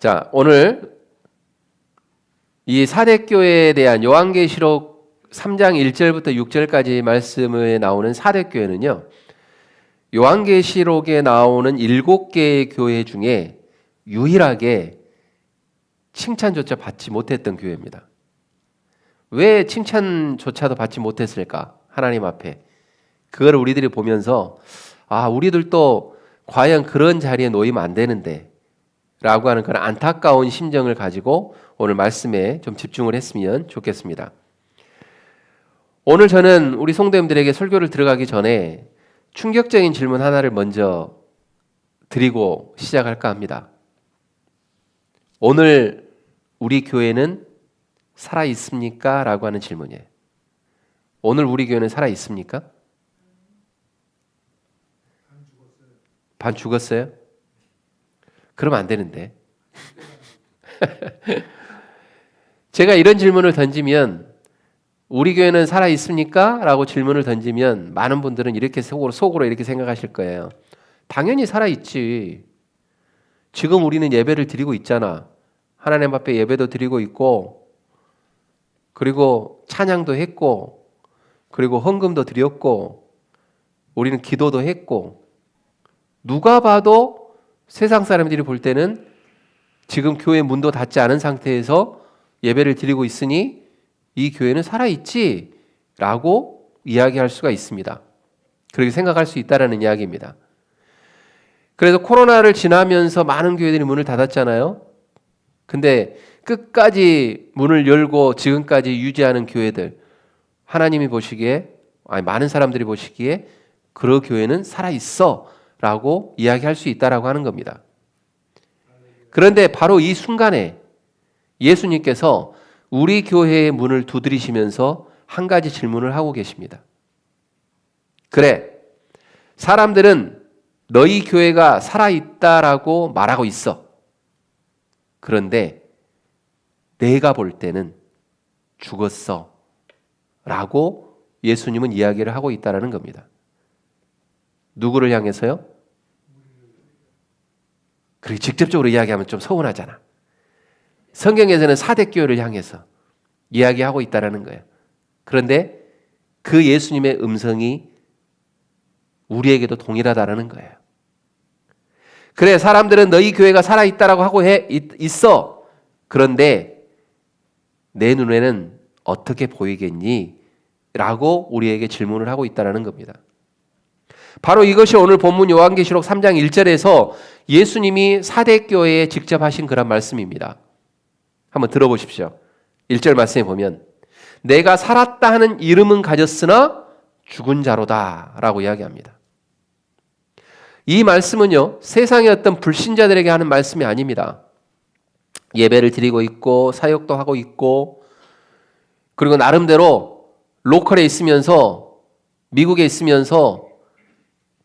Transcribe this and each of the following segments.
자, 오늘 이 사대교회에 대한 요한계시록 3장 1절부터 6절까지 말씀에 나오는 사대교회는요, 요한계시록에 나오는 7개의 교회 중에 유일하게 칭찬조차 받지 못했던 교회입니다. 왜 칭찬조차도 받지 못했을까? 하나님 앞에. 그걸 우리들이 보면서 우리들도 과연 그런 자리에 놓이면 안 되는데 라고 하는 그런 안타까운 심정을 가지고 오늘 말씀에 좀 집중을 했으면 좋겠습니다. 오늘 저는 우리 성도님들에게 설교를 들어가기 전에 충격적인 질문 하나를 먼저 드리고 시작할까 합니다. 오늘 우리 교회는 살아 있습니까? 라고 하는 질문이에요. 오늘 우리 교회는 살아 있습니까? 반 죽었어요? 그러면 안 되는데. 제가 이런 질문을 던지면 우리 교회는 살아 있습니까? 라고 질문을 던지면 많은 분들은 이렇게 속으로 이렇게 생각하실 거예요. 당연히 살아 있지. 지금 우리는 예배를 드리고 있잖아. 하나님 앞에 예배도 드리고 있고, 그리고 찬양도 했고, 그리고 헌금도 드렸고, 우리는 기도도 했고, 누가 봐도 세상 사람들이 볼 때는 지금 교회 문도 닫지 않은 상태에서 예배를 드리고 있으니 이 교회는 살아있지 라고 이야기할 수가 있습니다. 그렇게 생각할 수 있다는 이야기입니다. 그래서 코로나를 지나면서 많은 교회들이 문을 닫았잖아요. 근데 끝까지 문을 열고 지금까지 유지하는 교회들, 하나님이 보시기에, 많은 사람들이 보시기에 그 교회는 살아있어 라고 이야기할 수 있다라고 하는 겁니다. 그런데 바로 이 순간에 예수님께서 우리 교회의 문을 두드리시면서 한 가지 질문을 하고 계십니다. 그래, 사람들은 너희 교회가 살아있다라고 말하고 있어. 그런데 내가 볼 때는 죽었어 라고 예수님은 이야기를 하고 있다는 겁니다. 누구를 향해서요? 그렇게 직접적으로 이야기하면 좀 서운하잖아. 성경에서는 사대교회를 향해서 이야기하고 있다는 거예요. 그런데 그 예수님의 음성이 우리에게도 동일하다는 거예요. 그래, 사람들은 너희 교회가 살아있다라고 하고 있어. 그런데 내 눈에는 어떻게 보이겠니? 라고 우리에게 질문을 하고 있다는 겁니다. 바로 이것이 오늘 본문 요한계시록 3장 1절에서 예수님이 사대교회에 직접 하신 그런 말씀입니다. 한번 들어보십시오. 1절 말씀에 보면 내가 살았다 하는 이름은 가졌으나 죽은 자로다 라고 이야기합니다. 이 말씀은요, 세상의 어떤 불신자들에게 하는 말씀이 아닙니다. 예배를 드리고 있고 사역도 하고 있고, 그리고 나름대로 로컬에 있으면서, 미국에 있으면서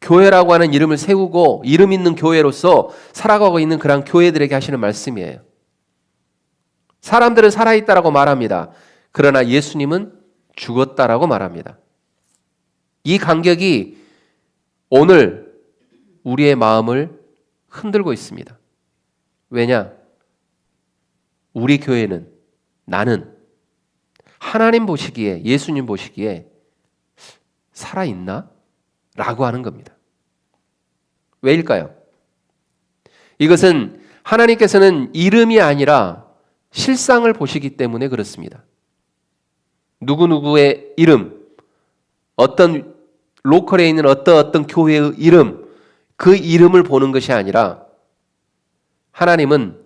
교회라고 하는 이름을 세우고 이름 있는 교회로서 살아가고 있는 그런 교회들에게 하시는 말씀이에요. 사람들은 살아있다라고 말합니다. 그러나 예수님은 죽었다라고 말합니다. 이 간격이 오늘 우리의 마음을 흔들고 있습니다. 왜냐? 우리 교회는, 나는 하나님 보시기에, 예수님 보시기에 살아있나? 라고 하는 겁니다. 왜일까요? 이것은 하나님께서는 이름이 아니라 실상을 보시기 때문에 그렇습니다. 누구누구의 이름, 어떤 로컬에 있는 어떤 교회의 이름, 그 이름을 보는 것이 아니라 하나님은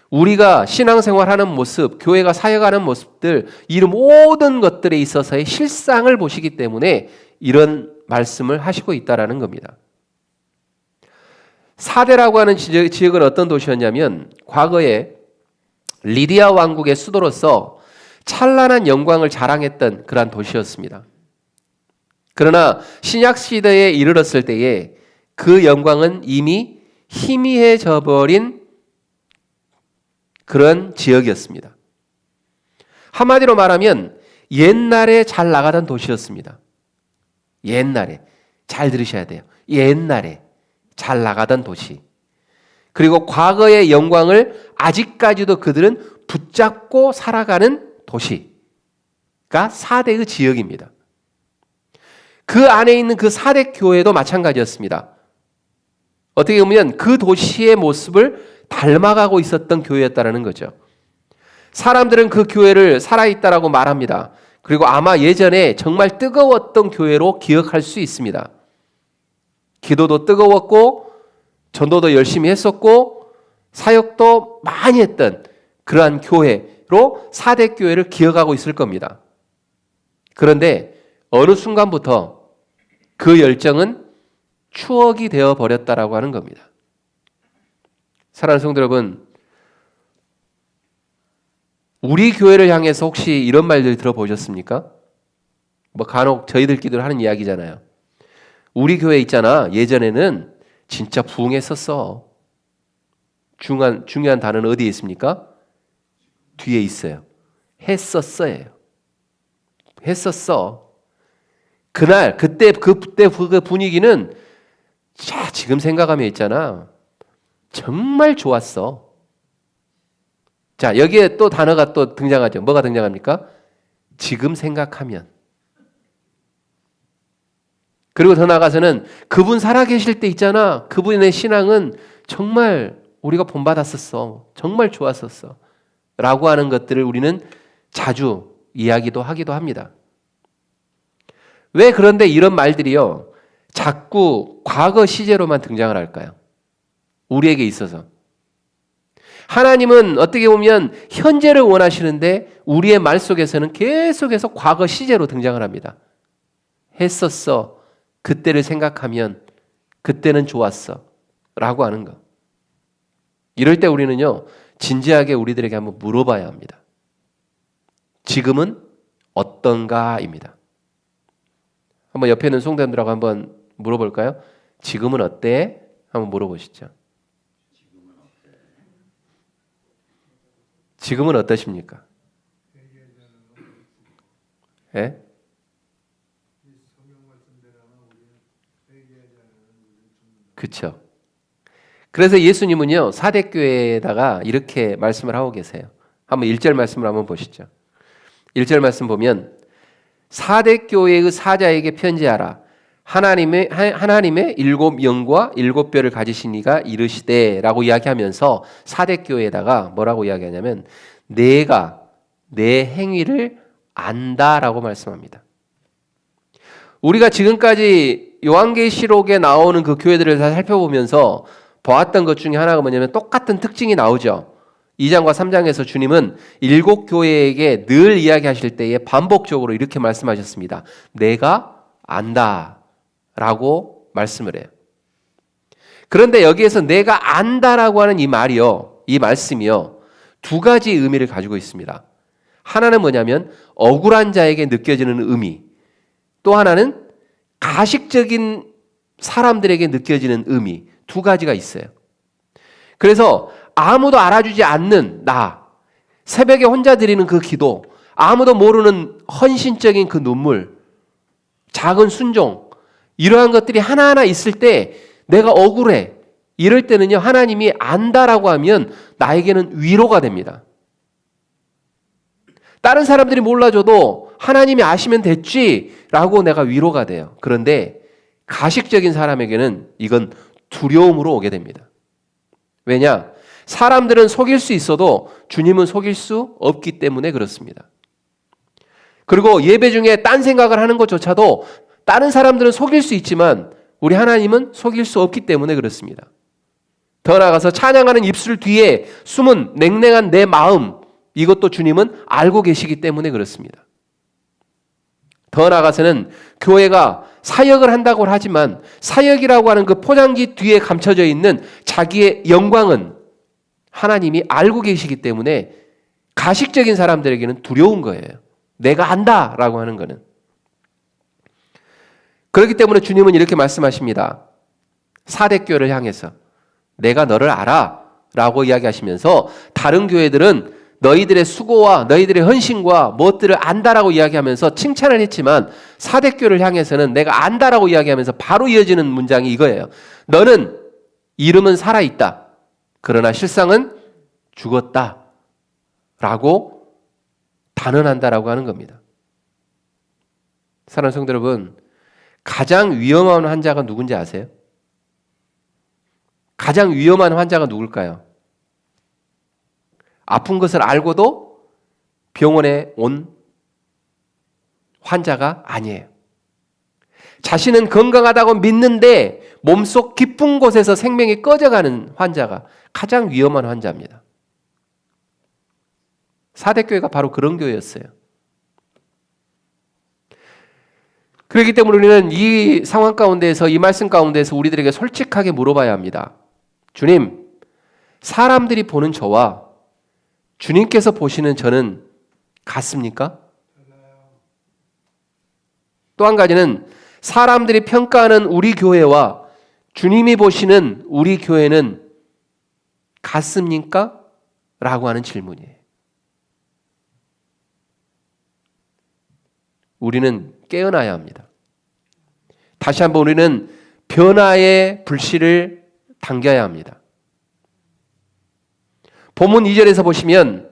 우리가 신앙생활하는 모습, 교회가 사역하는 모습들, 이 모든 것들에 있어서의 실상을 보시기 때문에 이런 말씀을 하시고 있다라는 겁니다. 사대라고 하는 지역은 어떤 도시였냐면 과거에 리디아 왕국의 수도로서 찬란한 영광을 자랑했던 그러한 도시였습니다. 그러나 신약 시대에 이르렀을 때에 그 영광은 이미 희미해져 버린 그런 지역이었습니다. 한마디로 말하면 옛날에 잘 나가던 도시였습니다. 옛날에, 잘 들으셔야 돼요. 옛날에 잘 나가던 도시. 그리고 과거의 영광을 아직까지도 그들은 붙잡고 살아가는 도시가 4대의 지역입니다. 그 안에 있는 그 4대 교회도 마찬가지였습니다. 어떻게 보면 그 도시의 모습을 닮아가고 있었던 교회였다는 거죠. 사람들은 그 교회를 살아있다라고 말합니다. 그리고 아마 예전에 정말 뜨거웠던 교회로 기억할 수 있습니다. 기도도 뜨거웠고 전도도 열심히 했었고 사역도 많이 했던 그러한 교회로 4대 교회를 기억하고 있을 겁니다. 그런데 어느 순간부터 그 열정은 추억이 되어 버렸다라고 하는 겁니다. 사랑하는 성도 여러분, 우리 교회를 향해서 혹시 이런 말들 들어보셨습니까? 뭐 간혹 저희들끼리 하는 이야기잖아요. 우리 교회 있잖아. 예전에는 진짜 부흥했었어. 중요한 단어는 어디에 있습니까? 뒤에 있어요. 했었어예요. 했었어. 그때 그 분위기는 자, 지금 생각하면 있잖아. 정말 좋았어. 자, 여기에 또 단어가 또 등장하죠. 뭐가 등장합니까? 지금 생각하면. 그리고 더 나아가서는 그분 살아계실 때 있잖아. 그분의 신앙은 정말 우리가 본받았었어. 정말 좋았었어. 라고 하는 것들을 우리는 자주 이야기도 하기도 합니다. 왜 그런데 이런 말들이요, 자꾸 과거 시제로만 등장을 할까요? 우리에게 있어서. 하나님은 어떻게 보면 현재를 원하시는데 우리의 말 속에서는 계속해서 과거 시제로 등장을 합니다. 했었어. 그때를 생각하면 그때는 좋았어. 라고 하는 거. 이럴 때 우리는요, 진지하게 우리들에게 한번 물어봐야 합니다. 지금은 어떤가입니다. 한번 옆에 있는 성도님들하고 한번 물어볼까요? 지금은 어때? 한번 물어보시죠. 지금은 어떠십니까? 예? 그렇죠. 그래서 예수님은요, 4대 교회에다가 이렇게 말씀을 하고 계세요. 한번 1절 말씀을 한번 보시죠. 1절 말씀 보면 4대 교회의 사자에게 편지하라. 하나님의 7영과 7뼈를 가지신 이가 이르시되 라고 이야기하면서 4대 교회에다가 뭐라고 이야기하냐면 내가 내 행위를 안다라고 말씀합니다. 우리가 지금까지 요한계시록에 나오는 그 교회들을 다 살펴보면서 보았던 것 중에 하나가 뭐냐면 똑같은 특징이 나오죠. 2장과 3장에서 주님은 7교회에게 늘 이야기하실 때에 반복적으로 이렇게 말씀하셨습니다. 내가 안다 라고 말씀을 해요. 그런데 여기에서 내가 안다라고 하는 이 말이요, 이 말씀이요, 두 가지 의미를 가지고 있습니다. 하나는 뭐냐면 억울한 자에게 느껴지는 의미, 또 하나는 가식적인 사람들에게 느껴지는 의미, 두 가지가 있어요. 그래서 아무도 알아주지 않는 나, 새벽에 혼자 드리는 그 기도, 아무도 모르는 헌신적인 그 눈물, 작은 순종, 이러한 것들이 하나하나 있을 때 내가 억울해. 이럴 때는요, 하나님이 안다라고 하면 나에게는 위로가 됩니다. 다른 사람들이 몰라줘도 하나님이 아시면 됐지라고 내가 위로가 돼요. 그런데 가식적인 사람에게는 이건 두려움으로 오게 됩니다. 왜냐? 사람들은 속일 수 있어도 주님은 속일 수 없기 때문에 그렇습니다. 그리고 예배 중에 딴 생각을 하는 것조차도 다른 사람들은 속일 수 있지만 우리 하나님은 속일 수 없기 때문에 그렇습니다. 더 나아가서 찬양하는 입술 뒤에 숨은 냉랭한 내 마음, 이것도 주님은 알고 계시기 때문에 그렇습니다. 더 나아가서는 교회가 사역을 한다고 하지만 사역이라고 하는 그 포장지 뒤에 감춰져 있는 자기의 영광은 하나님이 알고 계시기 때문에 가식적인 사람들에게는 두려운 거예요. 내가 안다라고 하는 거는. 그렇기 때문에 주님은 이렇게 말씀하십니다. 4대 교회를 향해서 내가 너를 알아 라고 이야기하시면서 다른 교회들은 너희들의 수고와 너희들의 헌신과 무엇들을 안다라고 이야기하면서 칭찬을 했지만 4대 교회를 향해서는 내가 안다라고 이야기하면서 바로 이어지는 문장이 이거예요. 너는 이름은 살아있다. 그러나 실상은 죽었다라고 단언한다라고 하는 겁니다. 사랑하는 성도 여러분, 가장 위험한 환자가 누군지 아세요? 가장 위험한 환자가 누굴까요? 아픈 것을 알고도 병원에 온 환자가 아니에요. 자신은 건강하다고 믿는데 몸속 깊은 곳에서 생명이 꺼져가는 환자가 가장 위험한 환자입니다. 사대교회가 바로 그런 교회였어요. 그렇기 때문에 우리는 이 상황 가운데에서, 이 말씀 가운데에서 우리들에게 솔직하게 물어봐야 합니다. 주님, 사람들이 보는 저와 주님께서 보시는 저는 같습니까? 또 한 가지는 사람들이 평가하는 우리 교회와 주님이 보시는 우리 교회는 같습니까? 라고 하는 질문이에요. 우리는 깨어나야 합니다. 다시 한번 우리는 변화의 불씨를 당겨야 합니다. 본문 2절에서 보시면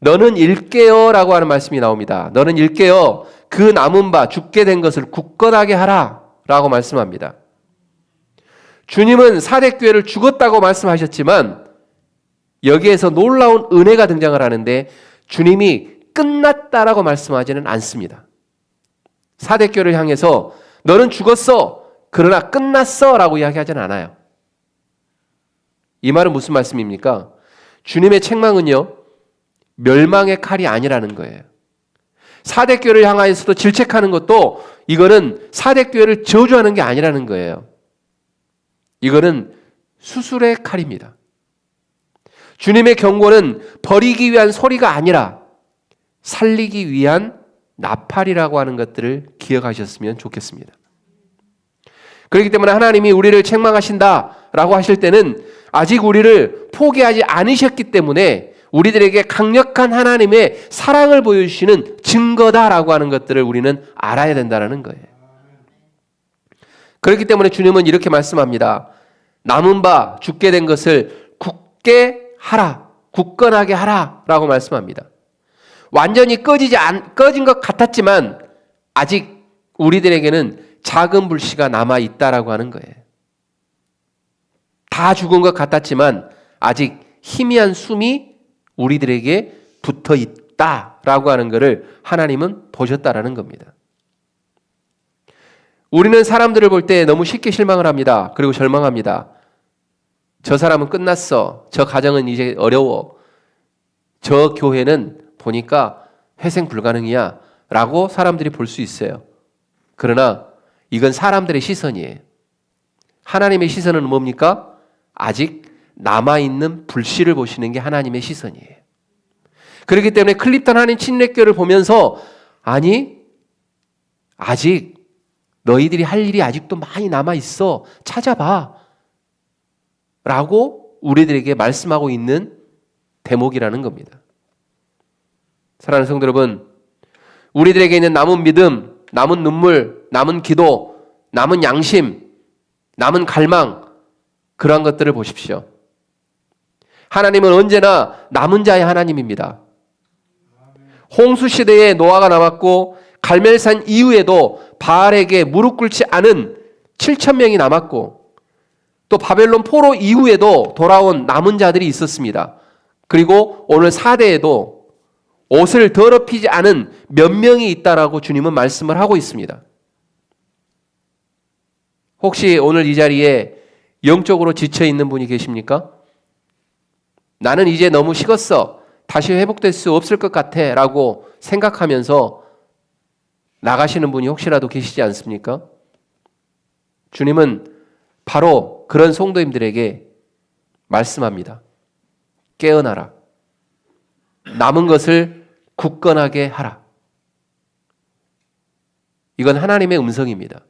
너는 일깨어 라고 하는 말씀이 나옵니다. 너는 일깨어 그 남은 바 죽게 된 것을 굳건하게 하라 라고 말씀합니다. 주님은 사대교회를 죽었다고 말씀하셨지만 여기에서 놀라운 은혜가 등장을 하는데 주님이 끝났다라고 말씀하지는 않습니다. 사대교회를 향해서 너는 죽었어 그러나 끝났어 라고 이야기하지는 않아요. 이 말은 무슨 말씀입니까? 주님의 책망은요 멸망의 칼이 아니라는 거예요. 사대교회를 향하여서도 질책하는 것도 이거는 사대교회를 저주하는 게 아니라는 거예요. 이거는 수술의 칼입니다. 주님의 경고는 버리기 위한 소리가 아니라 살리기 위한 나팔이라고 하는 것들을 기억하셨으면 좋겠습니다. 그렇기 때문에 하나님이 우리를 책망하신다라고 하실 때는 아직 우리를 포기하지 않으셨기 때문에 우리들에게 강력한 하나님의 사랑을 보여주시는 증거다라고 하는 것들을 우리는 알아야 된다는 거예요. 그렇기 때문에 주님은 이렇게 말씀합니다. 남은 바 죽게 된 것을 굳게 하라, 굳건하게 하라 라고 말씀합니다. 완전히 꺼진 것 같았지만 아직 우리들에게는 작은 불씨가 남아있다라고 하는 거예요. 다 죽은 것 같았지만 아직 희미한 숨이 우리들에게 붙어 있다라고 하는 것을 하나님은 보셨다라는 겁니다. 우리는 사람들을 볼 때 너무 쉽게 실망을 합니다. 그리고 절망합니다. 저 사람은 끝났어. 저 가정은 이제 어려워. 저 교회는 보니까 회생 불가능이야 라고 사람들이 볼 수 있어요. 그러나 이건 사람들의 시선이에요. 하나님의 시선은 뭡니까? 아직 남아있는 불씨를 보시는 게 하나님의 시선이에요. 그렇기 때문에 클립턴 한인 침례교를 보면서 아니 아직 너희들이 할 일이 아직도 많이 남아있어. 찾아봐 라고 우리들에게 말씀하고 있는 대목이라는 겁니다. 사랑하는 성도 여러분, 우리들에게 있는 남은 믿음, 남은 눈물, 남은 기도, 남은 양심, 남은 갈망, 그러한 것들을 보십시오. 하나님은 언제나 남은 자의 하나님입니다. 홍수 시대에 노아가 남았고 갈멜산 이후에도 바알에게 무릎 꿇지 않은 7,000명이 남았고 또 바벨론 포로 이후에도 돌아온 남은 자들이 있었습니다. 그리고 오늘 4대에도 옷을 더럽히지 않은 몇 명이 있다라고 주님은 말씀을 하고 있습니다. 혹시 오늘 이 자리에 영적으로 지쳐 있는 분이 계십니까? 나는 이제 너무 식었어. 다시 회복될 수 없을 것 같아 라고 생각하면서 나가시는 분이 혹시라도 계시지 않습니까? 주님은 바로 그런 성도님들에게 말씀합니다. 깨어나라. 남은 것을 굳건하게 하라. 이건 하나님의 음성입니다.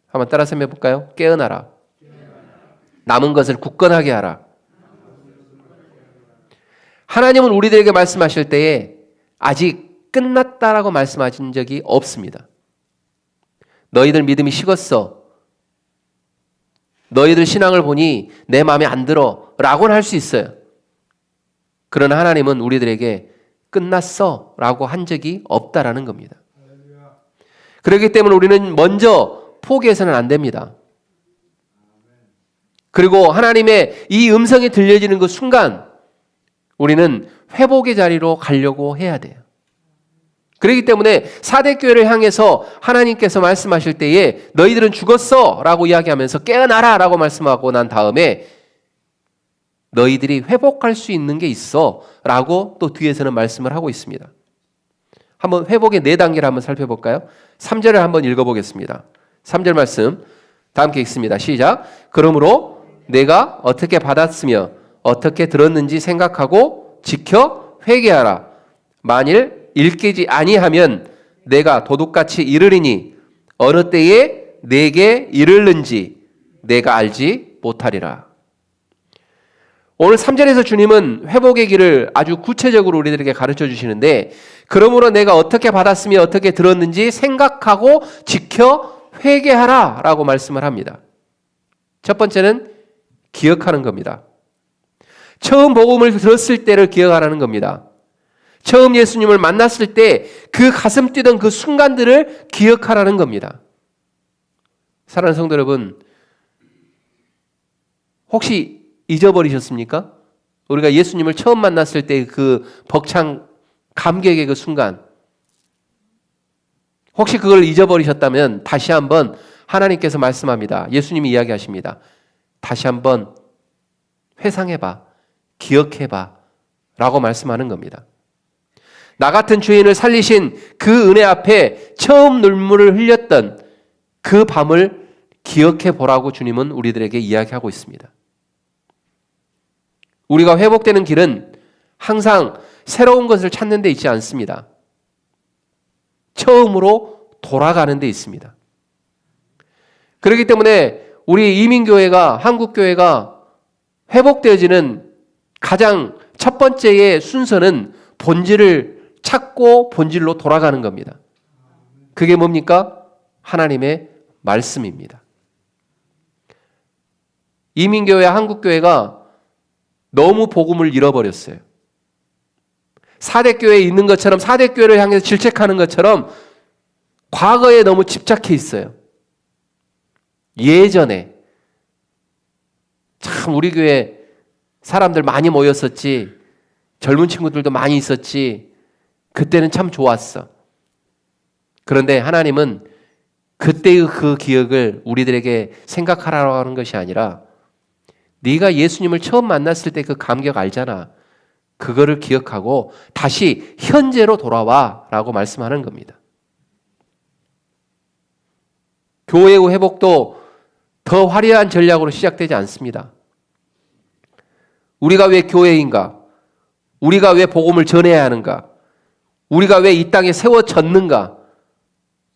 한번 따라서 해볼까요? 깨어나라. 남은 것을 굳건하게 하라. 하나님은 우리들에게 말씀하실 때에 아직 끝났다라고 말씀하신 적이 없습니다. 너희들 믿음이 식었어. 너희들 신앙을 보니 내 마음에 안 들어 라고는 할 수 있어요. 그러나 하나님은 우리들에게 끝났어 라고 한 적이 없다라는 겁니다. 그렇기 때문에 우리는 먼저 포기해서는 안 됩니다. 그리고 하나님의 이 음성이 들려지는 그 순간 우리는 회복의 자리로 가려고 해야 돼요. 그렇기 때문에 사대교회를 향해서 하나님께서 말씀하실 때에 너희들은 죽었어 라고 이야기하면서 깨어나라 라고 말씀하고 난 다음에 너희들이 회복할 수 있는 게 있어 라고 또 뒤에서는 말씀을 하고 있습니다. 한번 회복의 4단계를 한번 살펴볼까요? 3절을 한번 읽어보겠습니다. 3절 말씀 다 함께 읽습니다. 시작. 그러므로 내가 어떻게 받았으며 어떻게 들었는지 생각하고 지켜 회개하라. 만일 일깨지 아니하면 내가 도둑같이 이르리니 어느 때에 내게 이르는지 내가 알지 못하리라. 오늘 3절에서 주님은 회복의 길을 아주 구체적으로 우리들에게 가르쳐 주시는데 그러므로 내가 어떻게 받았으며 어떻게 들었는지 생각하고 지켜 회개하라 라고 말씀을 합니다. 첫 번째는 기억하는 겁니다. 처음 복음을 들었을 때를 기억하라는 겁니다. 처음 예수님을 만났을 때 그 가슴 뛰던 그 순간들을 기억하라는 겁니다. 사랑하는 성도 여러분, 혹시 잊어버리셨습니까? 우리가 예수님을 처음 만났을 때 그 벅찬 감격의 그 순간, 혹시 그걸 잊어버리셨다면 다시 한번 하나님께서 말씀합니다. 예수님이 이야기하십니다. 다시 한번 회상해봐, 기억해봐 라고 말씀하는 겁니다. 나 같은 죄인을 살리신 그 은혜 앞에 처음 눈물을 흘렸던 그 밤을 기억해 보라고 주님은 우리들에게 이야기하고 있습니다. 우리가 회복되는 길은 항상 새로운 것을 찾는 데 있지 않습니다. 처음으로 돌아가는 데 있습니다. 그렇기 때문에 우리 이민교회가, 한국교회가 회복되어지는 가장 첫 번째의 순서는 본질을 찾고 본질로 돌아가는 겁니다. 그게 뭡니까? 하나님의 말씀입니다. 이민교회, 한국교회가 너무 복음을 잃어버렸어요. 사대교회에 있는 것처럼 사대교회를 향해서 질책하는 것처럼 과거에 너무 집착해 있어요. 예전에 참 우리 교회 사람들 많이 모였었지, 젊은 친구들도 많이 있었지, 그때는 참 좋았어. 그런데 하나님은 그때의 그 기억을 우리들에게 생각하라고 하는 것이 아니라 네가 예수님을 처음 만났을 때 그 감격 알잖아. 그거를 기억하고 다시 현재로 돌아와 라고 말씀하는 겁니다. 교회의 회복도 더 화려한 전략으로 시작되지 않습니다. 우리가 왜 교회인가? 우리가 왜 복음을 전해야 하는가? 우리가 왜 이 땅에 세워졌는가?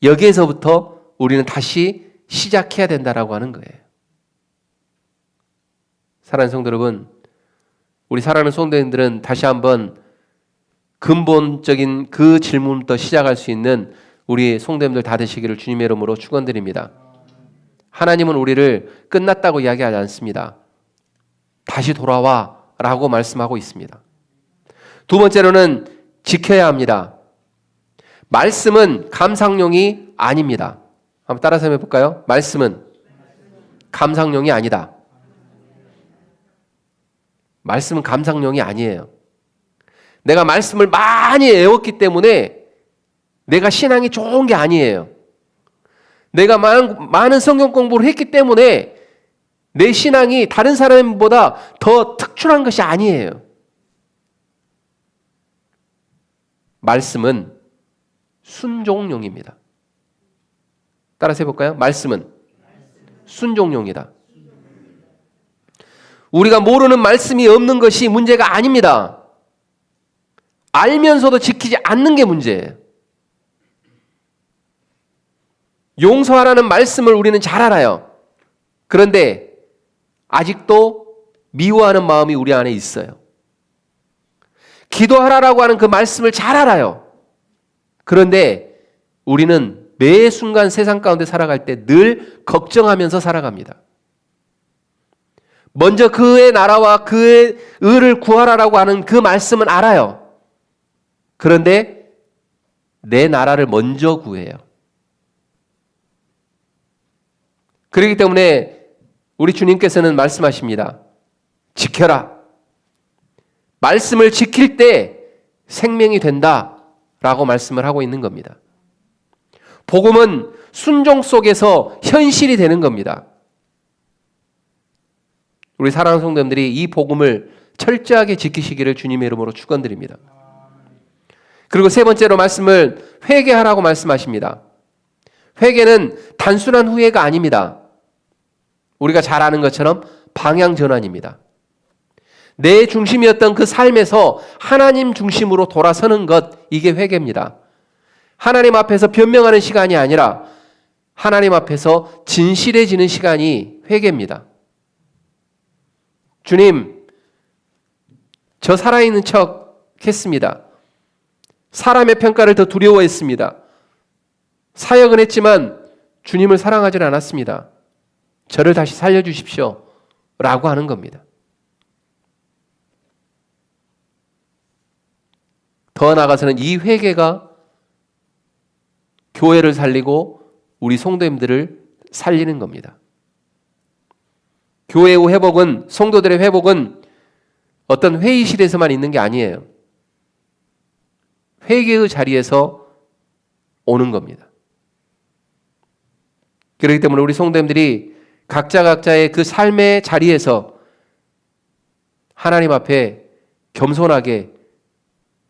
여기에서부터 우리는 다시 시작해야 된다라고 하는 거예요. 사랑하는 성도 여러분, 우리 사랑하는 성도님들은 다시 한번 근본적인 그 질문부터 시작할 수 있는 우리 성도님들 다 되시기를 주님의 이름으로 축원드립니다. 하나님은 우리를 끝났다고 이야기하지 않습니다. 다시 돌아와 라고 말씀하고 있습니다. 두 번째로는 지켜야 합니다. 말씀은 감상용이 아닙니다. 한번 따라서 해볼까요? 말씀은 감상용이 아니다. 말씀은 감상용이 아니에요. 내가 말씀을 많이 외웠기 때문에 내가 신앙이 좋은 게 아니에요. 내가 많은 성경 공부를 했기 때문에 내 신앙이 다른 사람보다 더 특출한 것이 아니에요. 말씀은 순종용입니다. 따라서 해볼까요? 말씀은 순종용이다. 우리가 모르는 말씀이 없는 것이 문제가 아닙니다. 알면서도 지키지 않는 게 문제예요. 용서하라는 말씀을 우리는 잘 알아요. 그런데 아직도 미워하는 마음이 우리 안에 있어요. 기도하라고 하는 그 말씀을 잘 알아요. 그런데 우리는 매 순간 세상 가운데 살아갈 때 늘 걱정하면서 살아갑니다. 먼저 그의 나라와 그의 의를 구하라라고 하는 그 말씀은 알아요. 그런데 내 나라를 먼저 구해요. 그렇기 때문에 우리 주님께서는 말씀하십니다. 지켜라. 말씀을 지킬 때 생명이 된다라고 말씀을 하고 있는 겁니다. 복음은 순종 속에서 현실이 되는 겁니다. 우리 사랑하는 성도님들이 이 복음을 철저하게 지키시기를 주님의 이름으로 축원드립니다. 그리고 세 번째로 말씀을 회개하라고 말씀하십니다. 회개는 단순한 후회가 아닙니다. 우리가 잘 아는 것처럼 방향 전환입니다. 내 중심이었던 그 삶에서 하나님 중심으로 돌아서는 것, 이게 회개입니다. 하나님 앞에서 변명하는 시간이 아니라 하나님 앞에서 진실해지는 시간이 회개입니다. 주님, 저 살아있는 척 했습니다. 사람의 평가를 더 두려워했습니다. 사역은 했지만 주님을 사랑하지 않았습니다. 저를 다시 살려주십시오 라고 하는 겁니다. 더 나아가서는 이 회개가 교회를 살리고 우리 성도님들을 살리는 겁니다. 교회의 회복은, 성도들의 회복은 어떤 회의실에서만 있는 게 아니에요. 회개의 자리에서 오는 겁니다. 그렇기 때문에 우리 성도님들이 각자의 그 삶의 자리에서 하나님 앞에 겸손하게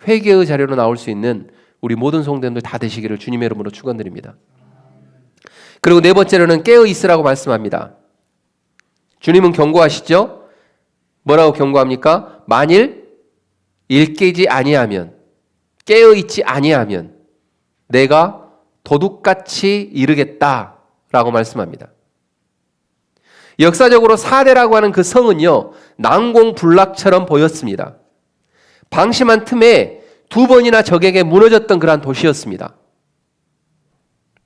회개의 자리로 나올 수 있는 우리 모든 성도님들 다 되시기를 주님의 이름으로 축원드립니다. 그리고 네 번째로는 깨어 있으라고 말씀합니다. 주님은 경고하시죠? 뭐라고 경고합니까? 만일 일깨지 아니하면, 깨어 있지 아니하면 내가 도둑같이 이르겠다라고 말씀합니다. 역사적으로 사대라고 하는 그 성은요, 난공불락처럼 보였습니다. 방심한 틈에 두 번이나 적에게 무너졌던 그러한 도시였습니다.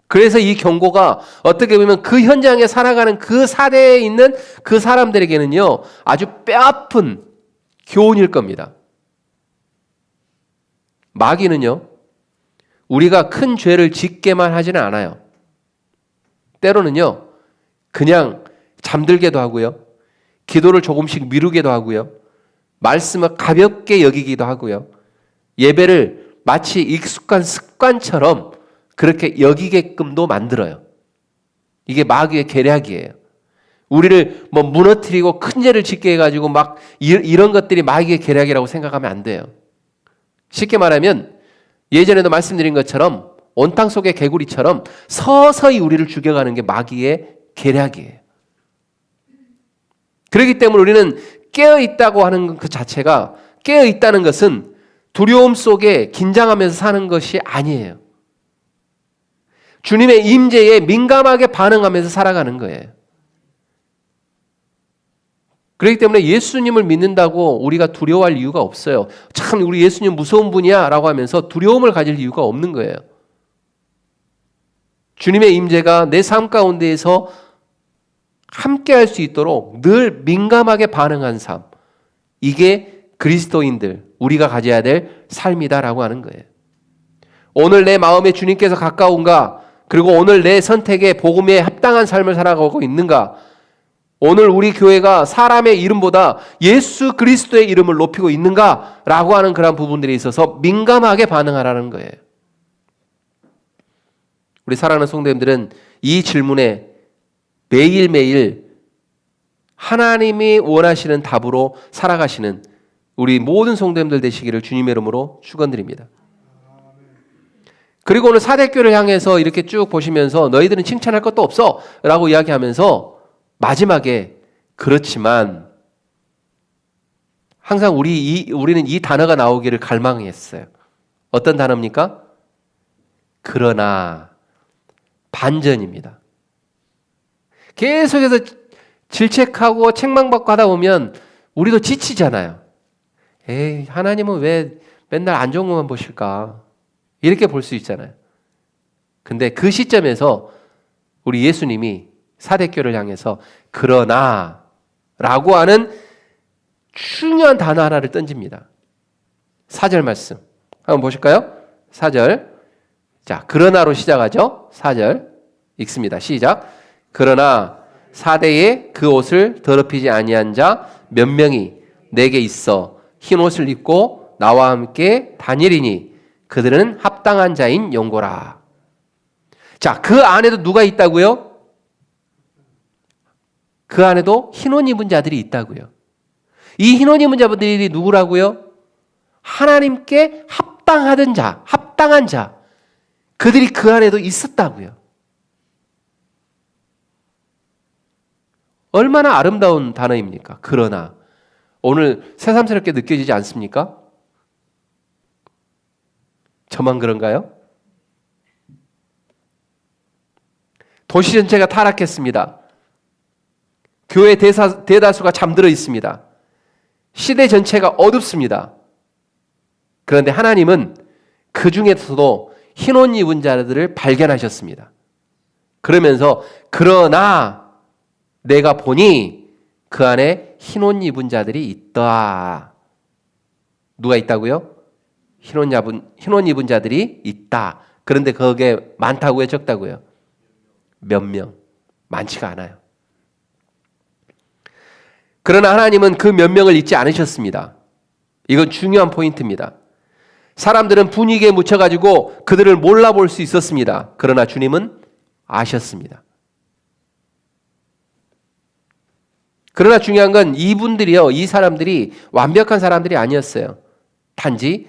그래서 이 경고가 어떻게 보면 그 현장에 살아가는 그 사대에 있는 그 사람들에게는요, 아주 뼈아픈 교훈일 겁니다. 마귀는요, 우리가 큰 죄를 짓게만 하지는 않아요. 때로는요, 그냥 잠들게도 하고요, 기도를 조금씩 미루게도 하고요, 말씀을 가볍게 여기기도 하고요, 예배를 마치 익숙한 습관처럼 그렇게 여기게끔도 만들어요. 이게 마귀의 계략이에요. 우리를 뭐 무너뜨리고 큰 죄를 짓게 해가지고 막 이런 것들이 마귀의 계략이라고 생각하면 안 돼요. 쉽게 말하면 예전에도 말씀드린 것처럼 온탕 속의 개구리처럼 서서히 우리를 죽여가는 게 마귀의 계략이에요. 그렇기 때문에 우리는 깨어있다고 하는 그 자체가, 깨어있다는 것은 두려움 속에 긴장하면서 사는 것이 아니에요. 주님의 임재에 민감하게 반응하면서 살아가는 거예요. 그렇기 때문에 예수님을 믿는다고 우리가 두려워할 이유가 없어요. 참 우리 예수님 무서운 분이야 라고 하면서 두려움을 가질 이유가 없는 거예요. 주님의 임재가 내 삶 가운데에서 함께 할 수 있도록 늘 민감하게 반응한 삶, 이게 그리스도인들, 우리가 가져야 될 삶이다라고 하는 거예요. 오늘 내 마음에 주님께서 가까운가, 그리고 오늘 내 선택에 복음에 합당한 삶을 살아가고 있는가, 오늘 우리 교회가 사람의 이름보다 예수 그리스도의 이름을 높이고 있는가라고 하는 그런 부분들에 있어서 민감하게 반응하라는 거예요. 우리 사랑하는 성도님들은 이 질문에 매일매일 하나님이 원하시는 답으로 살아가시는 우리 모든 성도님들 되시기를 주님의 이름으로 축원드립니다. 그리고 오늘 사대교를 향해서 이렇게 쭉 보시면서 너희들은 칭찬할 것도 없어 라고 이야기하면서 마지막에 그렇지만 항상 우리는 이 단어가 나오기를 갈망했어요. 어떤 단어입니까? 그러나 반전입니다. 계속해서 질책하고 책망받고 하다 보면 우리도 지치잖아요. 에이, 하나님은 왜 맨날 안 좋은 것만 보실까? 이렇게 볼 수 있잖아요. 근데 그 시점에서 우리 예수님이 사대교를 향해서 그러나 라고 하는 중요한 단어 하나를 던집니다. 4절 말씀 한번 보실까요? 4절. 자, 그러나로 시작하죠. 4절 읽습니다. 시작. 그러나 사대에 그 옷을 더럽히지 아니한 자 몇 명이 내게 있어 흰 옷을 입고 나와 함께 다니리니 그들은 합당한 자인 용고라. 자, 그 안에도 누가 있다고요? 그 안에도 흰 옷 입은 자들이 있다고요. 이 흰 옷 입은 자들이 누구라고요? 하나님께 합당하던 자, 합당한 자. 그들이 그 안에도 있었다고요. 얼마나 아름다운 단어입니까? 그러나 오늘 새삼스럽게 느껴지지 않습니까? 저만 그런가요? 도시 전체가 타락했습니다. 교회 대다수가 잠들어 있습니다. 시대 전체가 어둡습니다. 그런데 하나님은 그 중에서도 흰 옷 입은 자들을 발견하셨습니다. 그러면서 그러나 내가 보니 그 안에 흰 옷 입은 자들이 있다. 누가 있다고요? 흰 옷 입은 자들이 있다. 그런데 그게 많다고요? 적다고요? 몇 명. 많지가 않아요. 그러나 하나님은 그 몇 명을 잊지 않으셨습니다. 이건 중요한 포인트입니다. 사람들은 분위기에 묻혀가지고 그들을 몰라볼 수 있었습니다. 그러나 주님은 아셨습니다. 그러나 중요한 건 이분들이요, 이 사람들이 완벽한 사람들이 아니었어요. 단지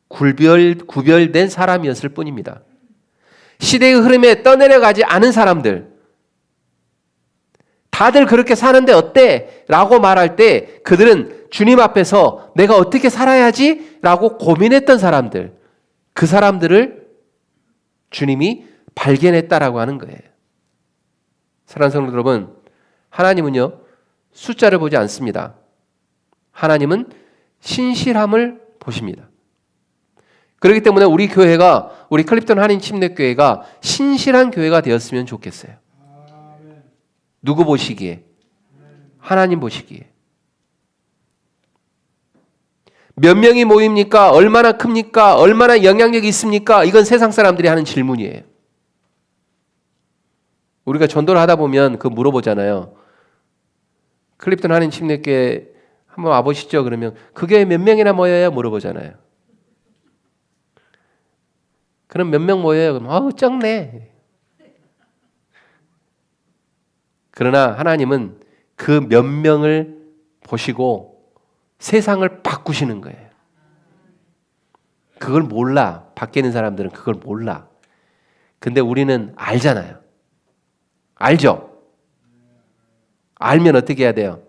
구별된 사람이었을 뿐입니다. 시대의 흐름에 떠내려가지 않은 사람들, 다들 그렇게 사는데 어때? 라고 말할 때 그들은 주님 앞에서 내가 어떻게 살아야지? 라고 고민했던 사람들, 그 사람들을 주님이 발견했다라고 하는 거예요. 사랑하는 성도 여러분, 하나님은요, 숫자를 보지 않습니다. 하나님은 신실함을 보십니다. 그렇기 때문에 우리 교회가, 우리 클립턴 한인 침례교회가 신실한 교회가 되었으면 좋겠어요. 누구 보시기에? 하나님 보시기에. 몇 명이 모입니까? 얼마나 큽니까? 얼마나 영향력이 있습니까? 이건 세상 사람들이 하는 질문이에요. 우리가 전도를 하다 보면 그거 물어보잖아요. 클립턴 한인 침례교회 한번 와보시죠. 그러면 그게 몇 명이나 모여야 물어보잖아요. 그럼 몇 명 모여요? 그럼 적네. 그러나 하나님은 그 몇 명을 보시고 세상을 바꾸시는 거예요. 그걸 몰라. 밖에 있는 사람들은 그걸 몰라. 근데 우리는 알잖아요. 알죠? 알면 어떻게 해야 돼요?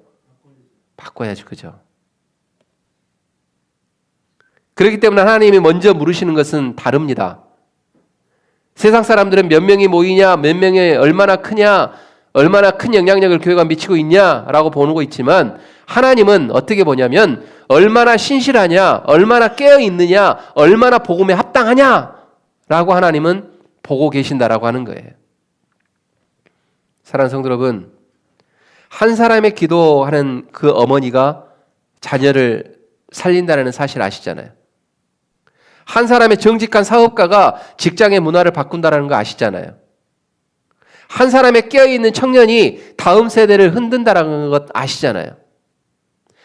바꿔야죠. 그죠? 그렇기 때문에 하나님이 먼저 물으시는 것은 다릅니다. 세상 사람들은 몇 명이 모이냐, 몇 명이 얼마나 크냐, 얼마나 큰 영향력을 교회가 미치고 있냐라고 보는 거 있지만 하나님은 어떻게 보냐면 얼마나 신실하냐, 얼마나 깨어있느냐, 얼마나 복음에 합당하냐라고 하나님은 보고 계신다라고 하는 거예요. 사랑하는 성도 여러분, 한 사람의 기도하는 그 어머니가 자녀를 살린다는 사실 아시잖아요. 한 사람의 정직한 사업가가 직장의 문화를 바꾼다는 거 아시잖아요. 한 사람의 깨어있는 청년이 다음 세대를 흔든다는 것 아시잖아요.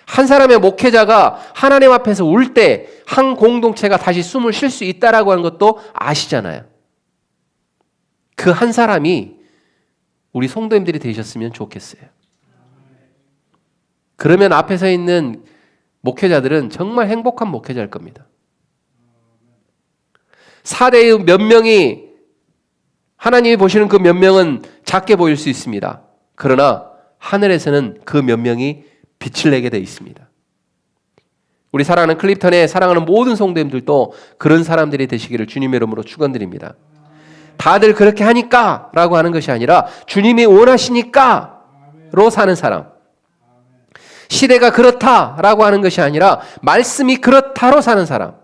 한 사람의 목회자가 하나님 앞에서 울 때 한 공동체가 다시 숨을 쉴 수 있다라고 하는 것도 아시잖아요. 그 한 사람이 우리 성도님들이 되셨으면 좋겠어요. 그러면 앞에 서 있는 목회자들은 정말 행복한 목회자일 겁니다. 4대의 몇 명이 하나님이 보시는 그 몇 명은 작게 보일 수 있습니다. 그러나 하늘에서는 그 몇 명이 빛을 내게 되어 있습니다. 우리 사랑하는 클립턴에 사랑하는 모든 성도님들도 그런 사람들이 되시기를 주님의 이름으로 축원드립니다. 다들 그렇게 하니까 라고 하는 것이 아니라 주님이 원하시니까 로 사는 사람. 시대가 그렇다라고 하는 것이 아니라 말씀이 그렇다로 사는 사람.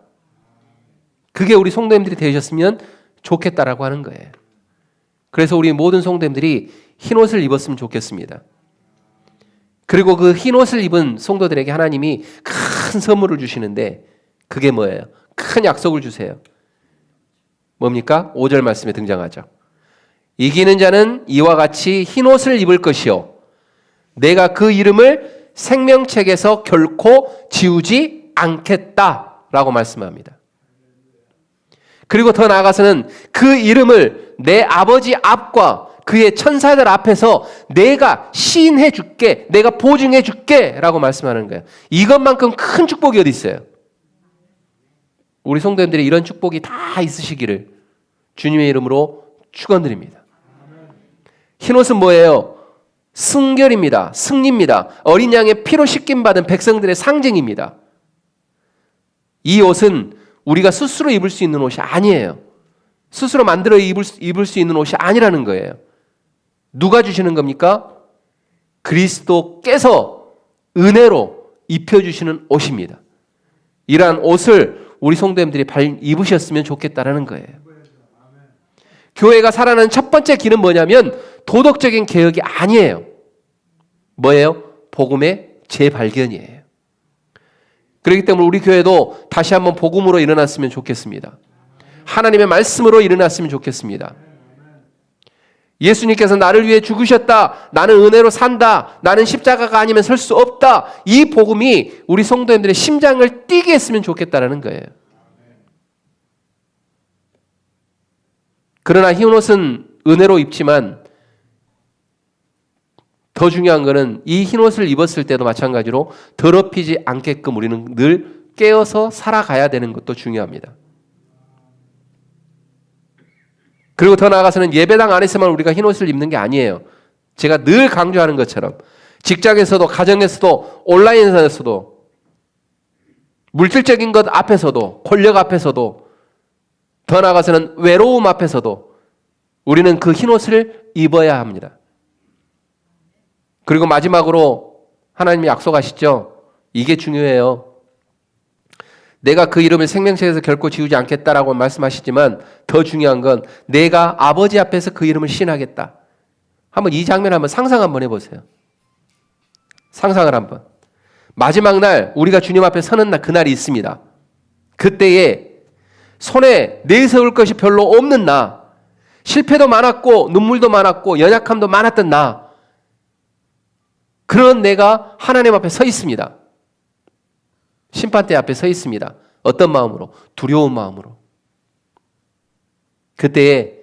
그게 우리 성도님들이 되셨으면 좋겠다라고 하는 거예요. 그래서 우리 모든 성도님들이 흰 옷을 입었으면 좋겠습니다. 그리고 그 흰 옷을 입은 성도들에게 하나님이 큰 선물을 주시는데 그게 뭐예요? 큰 약속을 주세요. 뭡니까? 5절 말씀에 등장하죠. 이기는 자는 이와 같이 흰 옷을 입을 것이요 내가 그 이름을 생명책에서 결코 지우지 않겠다라고 말씀합니다. 그리고 더 나아가서는 그 이름을 내 아버지 앞과 그의 천사들 앞에서 내가 시인해 줄게, 내가 보증해 줄게 라고 말씀하는 거예요. 이것만큼 큰 축복이 어디 있어요? 우리 성도님들이 이런 축복이 다 있으시기를 주님의 이름으로 축원드립니다. 흰옷은 뭐예요? 승결입니다. 승리입니다. 어린 양의 피로 씻김받은 백성들의 상징입니다. 이 옷은 우리가 스스로 입을 수 있는 옷이 아니에요. 스스로 만들어 입을 수 있는 옷이 아니라는 거예요. 누가 주시는 겁니까? 그리스도께서 은혜로 입혀주시는 옷입니다. 이러한 옷을 우리 성도님들이 입으셨으면 좋겠다라는 거예요. 교회가 살아나는 첫 번째 길은 뭐냐면 도덕적인 개혁이 아니에요. 뭐예요? 복음의 재발견이에요. 그렇기 때문에 우리 교회도 다시 한번 복음으로 일어났으면 좋겠습니다. 하나님의 말씀으로 일어났으면 좋겠습니다. 예수님께서 나를 위해 죽으셨다. 나는 은혜로 산다. 나는 십자가가 아니면 설 수 없다. 이 복음이 우리 성도님들의 심장을 뛰게 했으면 좋겠다라는 거예요. 그러나 흰 옷은 은혜로 입지만 더 중요한 것은 이 흰 옷을 입었을 때도 마찬가지로 더럽히지 않게끔 우리는 늘 깨어서 살아가야 되는 것도 중요합니다. 그리고 더 나아가서는 예배당 안에서만 우리가 흰 옷을 입는 게 아니에요. 제가 늘 강조하는 것처럼 직장에서도 가정에서도 온라인에서도 물질적인 것 앞에서도 권력 앞에서도 더 나아가서는 외로움 앞에서도 우리는 그 흰 옷을 입어야 합니다. 그리고 마지막으로 하나님이 약속하시죠. 이게 중요해요. 내가 그 이름을 생명책에서 결코 지우지 않겠다라고 말씀하시지만 더 중요한 건 내가 아버지 앞에서 그 이름을 시인하겠다. 한번 이 장면 한번 상상 한번 해보세요. 상상을 한번. 마지막 날 우리가 주님 앞에 서는 날 그날이 있습니다. 그때에 손에 내세울 것이 별로 없는 나, 실패도 많았고 눈물도 많았고 연약함도 많았던 나, 그런 내가 하나님 앞에 서 있습니다. 심판대 앞에 서 있습니다. 어떤 마음으로? 두려운 마음으로. 그때에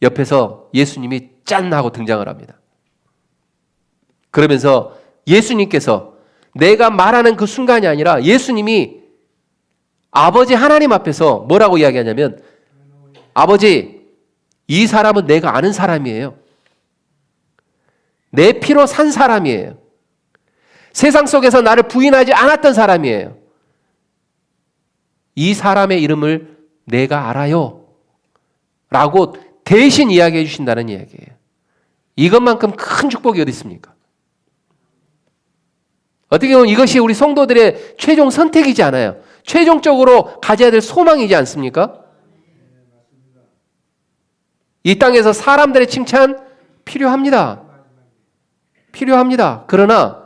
옆에서 예수님이 짠 하고 등장을 합니다. 그러면서 예수님께서 내가 말하는 그 순간이 아니라 예수님이 아버지 하나님 앞에서 뭐라고 이야기하냐면 아버지, 이 사람은 내가 아는 사람이에요. 내 피로 산 사람이에요. 세상 속에서 나를 부인하지 않았던 사람이에요. 이 사람의 이름을 내가 알아요. 라고 대신 이야기해 주신다는 이야기예요. 이것만큼 큰 축복이 어디 있습니까? 어떻게 보면 이것이 우리 성도들의 최종 선택이지 않아요. 최종적으로 가져야 될 소망이지 않습니까? 이 땅에서 사람들의 칭찬 필요합니다. 필요합니다. 그러나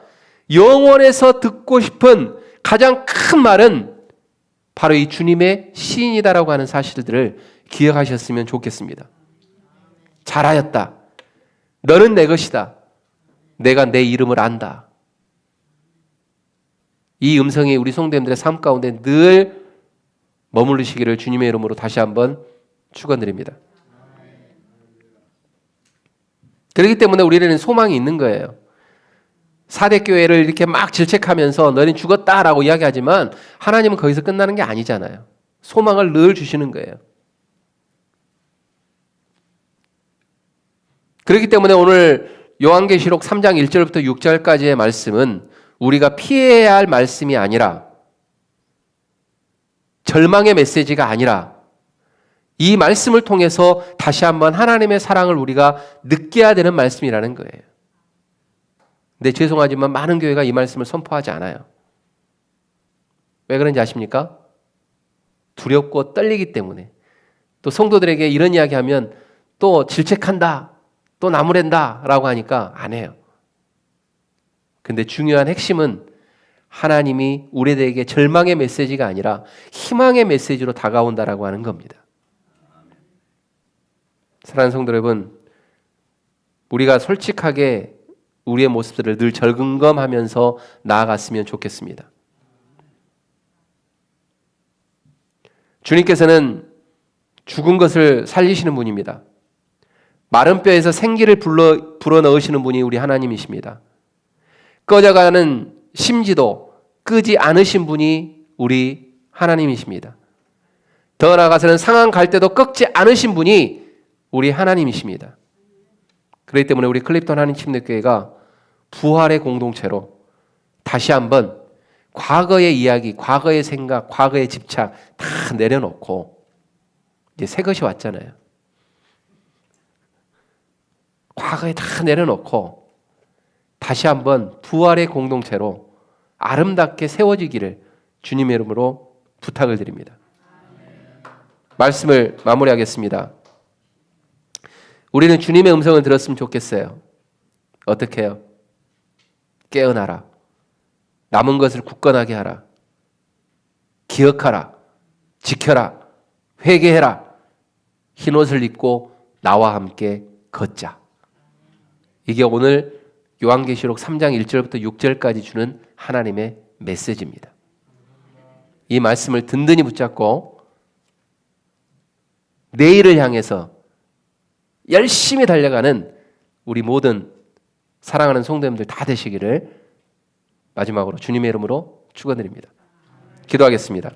영원에서 듣고 싶은 가장 큰 말은 바로 이 주님의 시인이다라고 하는 사실들을 기억하셨으면 좋겠습니다. 잘하였다. 너는 내 것이다. 내가 내 이름을 안다. 이 음성이 우리 성도님들의 삶 가운데 늘 머무르시기를 주님의 이름으로 다시 한번 축원드립니다. 그렇기 때문에 우리는 소망이 있는 거예요. 사대교회를 이렇게 막 질책하면서 너는 죽었다라고 이야기하지만 하나님은 거기서 끝나는 게 아니잖아요. 소망을 늘 주시는 거예요. 그렇기 때문에 오늘 요한계시록 3장 1절부터 6절까지의 말씀은 우리가 피해야 할 말씀이 아니라 절망의 메시지가 아니라 이 말씀을 통해서 다시 한번 하나님의 사랑을 우리가 느껴야 되는 말씀이라는 거예요. 근데 죄송하지만 많은 교회가 이 말씀을 선포하지 않아요. 왜 그런지 아십니까? 두렵고 떨리기 때문에. 또 성도들에게 이런 이야기하면 또 질책한다, 또 나무랜다 라고 하니까 안 해요. 근데 중요한 핵심은 하나님이 우리에게 절망의 메시지가 아니라 희망의 메시지로 다가온다라고 하는 겁니다. 사랑하는 성도 여러분, 우리가 솔직하게 우리의 모습들을 늘 점검하면서 나아갔으면 좋겠습니다. 주님께서는 죽은 것을 살리시는 분입니다. 마른 뼈에서 생기를 불어넣으시는 분이 우리 하나님이십니다. 꺼져가는 심지도 끄지 않으신 분이 우리 하나님이십니다. 더 나아가서는 상한 갈 때도 꺾지 않으신 분이 우리 하나님이십니다. 그렇기 때문에 우리 클립톤 하나님 침례교회가 부활의 공동체로 다시 한번 과거의 이야기, 과거의 생각, 과거의 집착 다 내려놓고 이제 새 것이 왔잖아요. 과거에 다 내려놓고 다시 한번 부활의 공동체로 아름답게 세워지기를 주님의 이름으로 부탁을 드립니다. 말씀을 마무리하겠습니다. 우리는 주님의 음성을 들었으면 좋겠어요. 어떻게 해요? 깨어나라. 남은 것을 굳건하게 하라. 기억하라. 지켜라. 회개해라. 흰옷을 입고 나와 함께 걷자. 이게 오늘 요한계시록 3장 1절부터 6절까지 주는 하나님의 메시지입니다. 이 말씀을 든든히 붙잡고 내일을 향해서 열심히 달려가는 우리 모든 사랑하는 성도님들 다 되시기를 마지막으로 주님의 이름으로 축원드립니다. 기도하겠습니다.